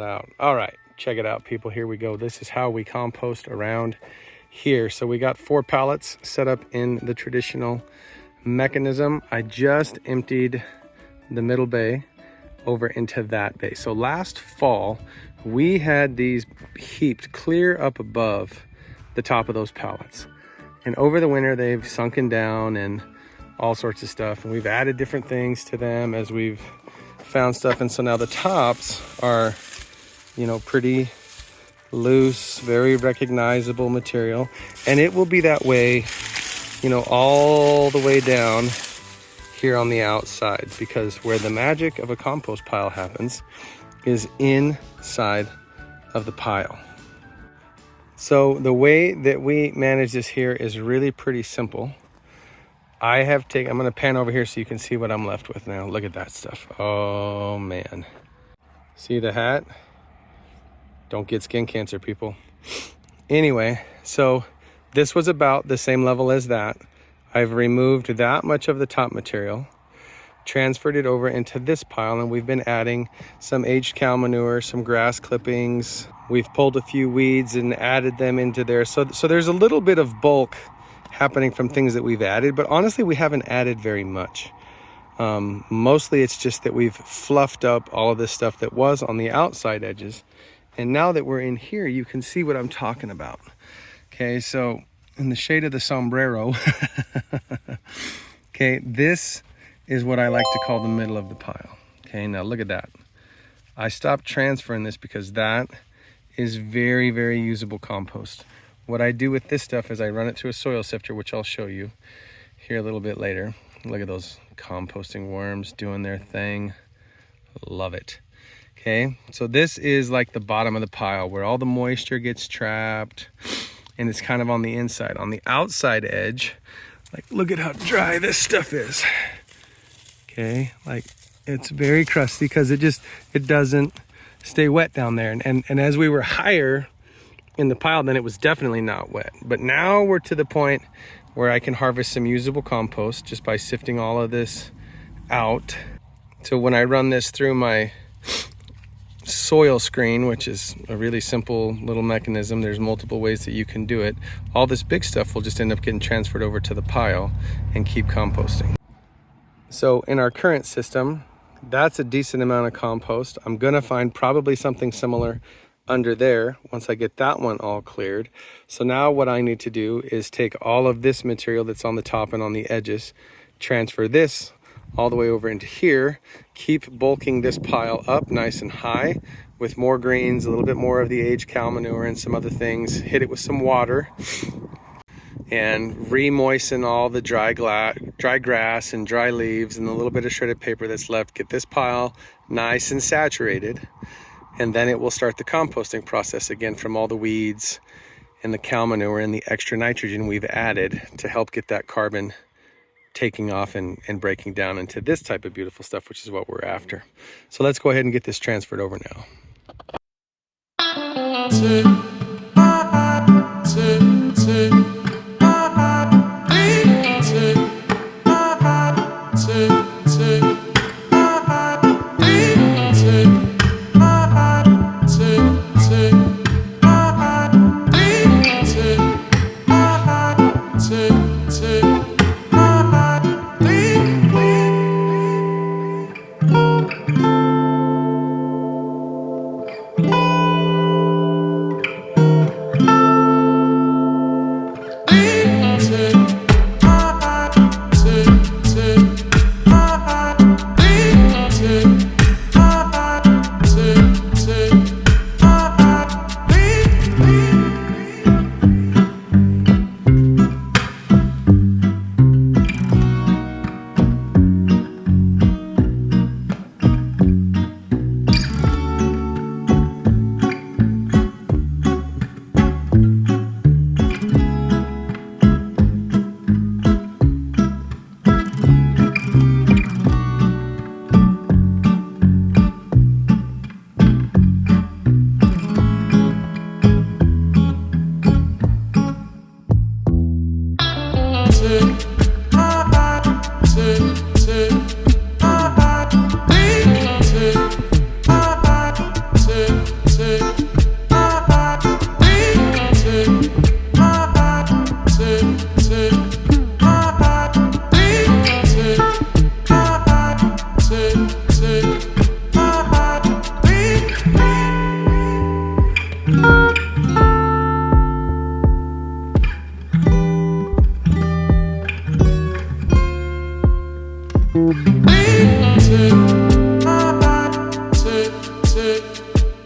out. All right, check it out, people. Here we go. This is how we compost around here. So we got 4 pallets set up in the traditional mechanism. I just emptied the middle bay over into that bay. So last fall, we had these heaped clear up above the top of those pallets. And over the winter, they've sunken down and all sorts of stuff. And we've added different things to them as we've found stuff. And so now the tops are, you know, pretty loose, very recognizable material. And it will be that way, you know, all the way down here on the outside, because where the magic of a compost pile happens is inside of the pile. So the way that we manage this here is really pretty simple. I'm going to pan over here so you can see what I'm left with now. Look at that stuff. Oh man. See the hat? Don't get skin cancer, people. Anyway, so this was about the same level as that. I've removed that much of the top material, transferred it over into this pile, and we've been adding some aged cow manure, some grass clippings. We've pulled a few weeds and added them into there. So there's a little bit of bulk happening from things that we've added, but honestly, we haven't added very much. Mostly it's just that we've fluffed up all of this stuff that was on the outside edges. And now that we're in here, you can see what I'm talking about. Okay, so in the shade of the sombrero, okay, this is what I like to call the middle of the pile. Okay, now look at that. I stopped transferring this because that is very, very usable compost. What I do with this stuff is I run it through a soil sifter, which I'll show you here a little bit later. Look at those composting worms doing their thing. Love it. Okay, so this is like the bottom of the pile where all the moisture gets trapped, and it's kind of on the inside. On the outside edge, like, look at how dry this stuff is. Okay, like, it's very crusty because it doesn't stay wet down there. And as we were higher in the pile, then it was definitely not wet. But now we're to the point where I can harvest some usable compost just by sifting all of this out. So when I run this through my soil screen, which is a really simple little mechanism, there's multiple ways that you can do it, all this big stuff will just end up getting transferred over to the pile and keep composting. So in our current system, that's a decent amount of compost. I'm gonna find probably something similar under there once I get that one all cleared. So now what I need to do is take all of this material that's on the top and on the edges, transfer this all the way over into here, keep bulking this pile up nice and high with more greens, a little bit more of the aged cow manure and some other things, hit it with some water, and re-moisten all the dry grass and dry leaves and the little bit of shredded paper that's left. Get this pile nice and saturated, and then it will start the composting process again from all the weeds and the cow manure and the extra nitrogen we've added to help get that carbon taking off and breaking down into this type of beautiful stuff, which is what we're after. So let's go ahead and get this transferred over now.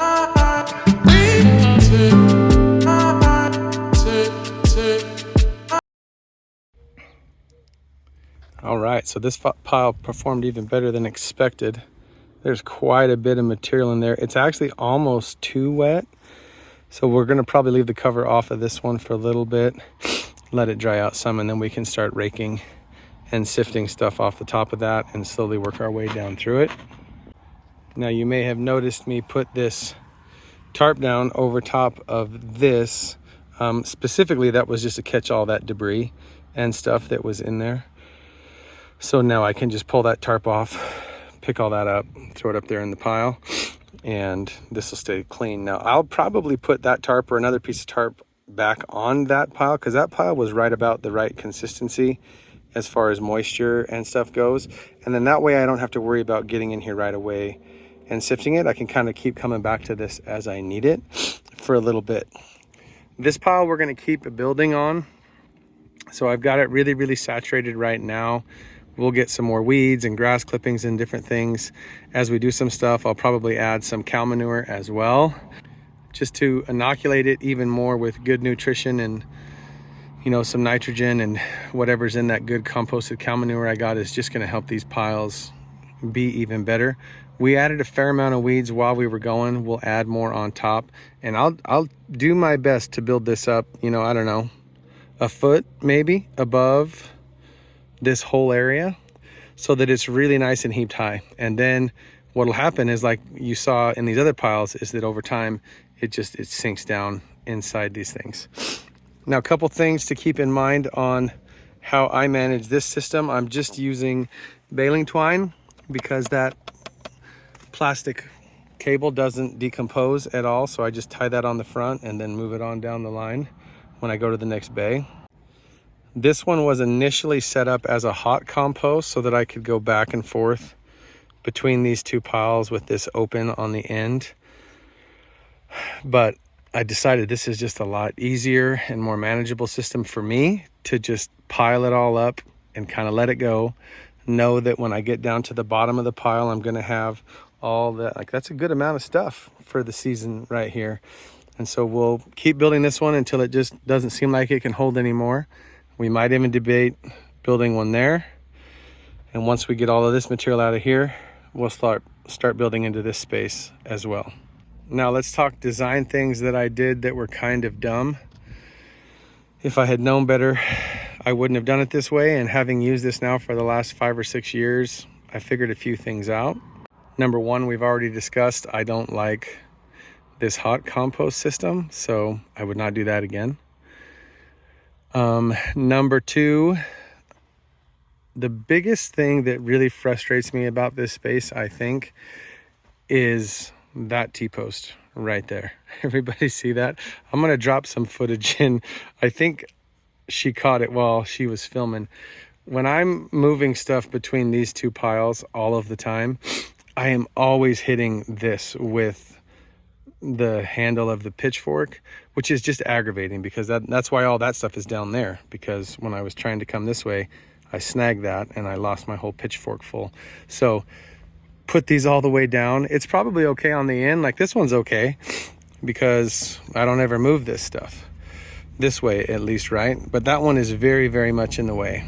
All right, so this pile performed even better than expected. There's quite a bit of material in there. It's actually almost too wet. So we're gonna probably leave the cover off of this one for a little bit, let it dry out some, and then we can start raking and sifting stuff off the top of that and slowly work our way down through it. Now you may have noticed me put this tarp down over top of this. Specifically, that was just to catch all that debris and stuff that was in there. So now I can just pull that tarp off, pick all that up, throw it up there in the pile, and this will stay clean. Now I'll probably put that tarp or another piece of tarp back on that pile, because that pile was right about the right consistency as far as moisture and stuff goes. And then that way I don't have to worry about getting in here right away and sifting it. I can kind of keep coming back to this as I need it for a little bit. This pile we're going to keep building on. So I've got it really, really saturated right now. We'll get some more weeds and grass clippings and different things as we do some stuff. I'll probably add some cow manure as well, just to inoculate it even more with good nutrition and, you know, some nitrogen, and whatever's in that good composted cow manure I got is just going to help these piles be even better. We added a fair amount of weeds while we were going. We'll add more on top, and I'll do my best to build this up, you know, I don't know, a foot maybe above this whole area, so that it's really nice and heaped high. And then what'll happen is, like you saw in these other piles, is that over time it sinks down inside these things. Now, a couple things to keep in mind on how I manage this system. I'm just using baling twine because that plastic cable doesn't decompose at all, so I just tie that on the front and then move it on down the line when I go to the next bay. This one was initially set up as a hot compost so that I could go back and forth between these two piles with this open on the end. But I decided this is just a lot easier and more manageable system for me to just pile it all up and kind of let it go. Know that when I get down to the bottom of the pile, I'm going to have all that. Like, that's a good amount of stuff for the season right here. And so we'll keep building this one until it just doesn't seem like it can hold anymore. We might even debate building one there. And once we get all of this material out of here, we'll start building into this space as well. Now let's talk design things that I did that were kind of dumb. If I had known better, I wouldn't have done it this way. And having used this now for the last 5 or 6 years, I figured a few things out. Number one, we've already discussed, I don't like this hot compost system, so I would not do that again. Number two, the biggest thing that really frustrates me about this space, I think, is that T-post right there. Everybody see that? I'm going to drop some footage in. I think she caught it while she was filming. When I'm moving stuff between these two piles all of the time, I am always hitting this with the handle of the pitchfork, which is just aggravating, because that's why all that stuff is down there, because when I was trying to come this way, I snagged that and I lost my whole pitchfork full. So put these all the way down. It's probably okay on the end. Like, this one's okay because I don't ever move this stuff this way, at least, right? But that one is very, very much in the way.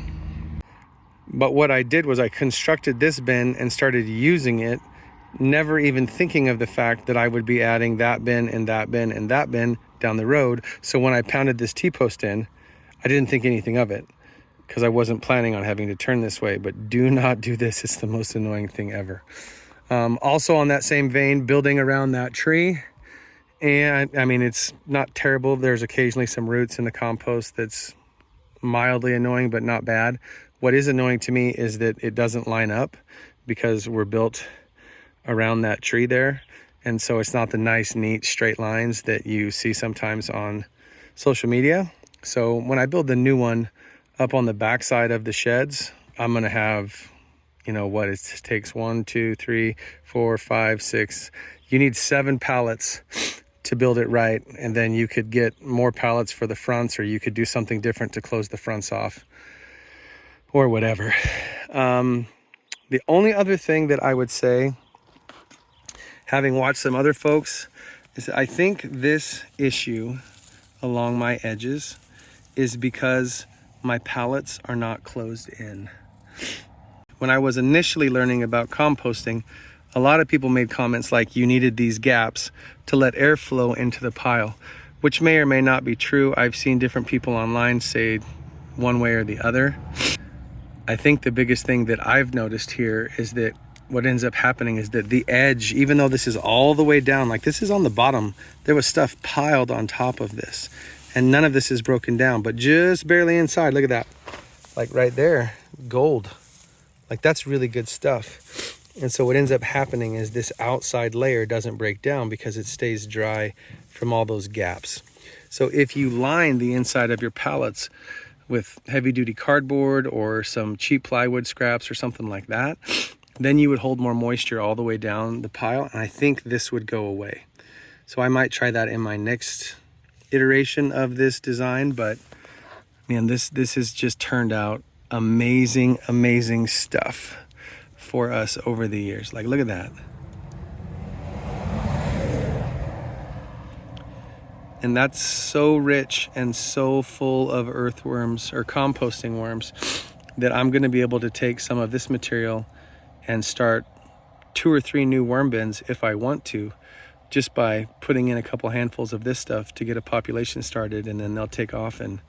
But what I did was I constructed this bin and started using it, never even thinking of the fact that I would be adding that bin and that bin and that bin down the road. So when I pounded this T-post in, I didn't think anything of it because I wasn't planning on having to turn this way. But do not do this. It's the most annoying thing ever. Also on that same vein, building around that tree. And I mean, it's not terrible. There's occasionally some roots in the compost that's mildly annoying, but not bad. What is annoying to me is that it doesn't line up because we're built around that tree there, and so it's not the nice, neat, straight lines that you see sometimes on social media. So when I build the new one up on the back side of the sheds, I'm gonna have, you know what, it takes 1, 2, 3, 4, 5, 6. You need 7 pallets to build it right, and then you could get more pallets for the fronts, or you could do something different to close the fronts off, or whatever. The only other thing that I would say having watched some other folks, is I think this issue along my edges is because my pallets are not closed in. When I was initially learning about composting, a lot of people made comments like you needed these gaps to let air flow into the pile, which may or may not be true. I've seen different people online say one way or the other. I think the biggest thing that I've noticed here is that what ends up happening is that the edge, even though this is all the way down, like this is on the bottom, there was stuff piled on top of this, and none of this is broken down, but just barely inside. Look at that, like right there, gold. Like that's really good stuff. And so what ends up happening is this outside layer doesn't break down because it stays dry from all those gaps. So if you line the inside of your pallets with heavy duty cardboard or some cheap plywood scraps or something like that, then you would hold more moisture all the way down the pile. And I think this would go away. So I might try that in my next iteration of this design, but man, this has just turned out amazing, amazing stuff for us over the years. Like, look at that. And that's so rich and so full of earthworms or composting worms that I'm going to be able to take some of this material and start 2 or 3 new worm bins if I want to, just by putting in a couple handfuls of this stuff to get a population started, and then they'll take off and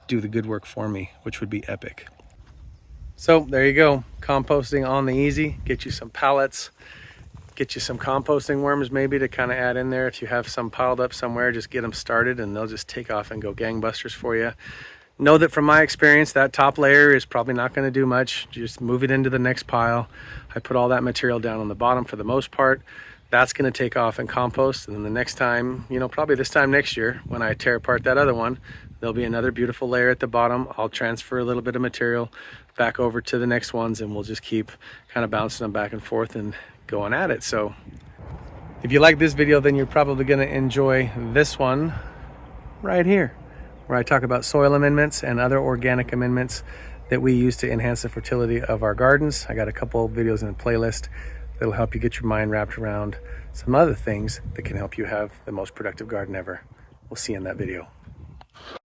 do the good work for me, which would be epic. So there you go, composting on the easy. Get you some pallets, get you some composting worms maybe to kind of add in there. If you have some piled up somewhere, just get them started and they'll just take off and go gangbusters for you. Know that from my experience, that top layer is probably not going to do much. Just move it into the next pile. I put all that material down on the bottom for the most part. That's going to take off and compost, and then the next time, you know, probably this time next year when I tear apart that other one, there'll be another beautiful layer at the bottom. I'll transfer a little bit of material back over to the next ones, and we'll just keep kind of bouncing them back and forth and going at it. So if you like this video, then you're probably going to enjoy this one right here, where I talk about soil amendments and other organic amendments that we use to enhance the fertility of our gardens. I got a couple videos in the playlist that'll help you get your mind wrapped around some other things that can help you have the most productive garden ever. We'll see you in that video.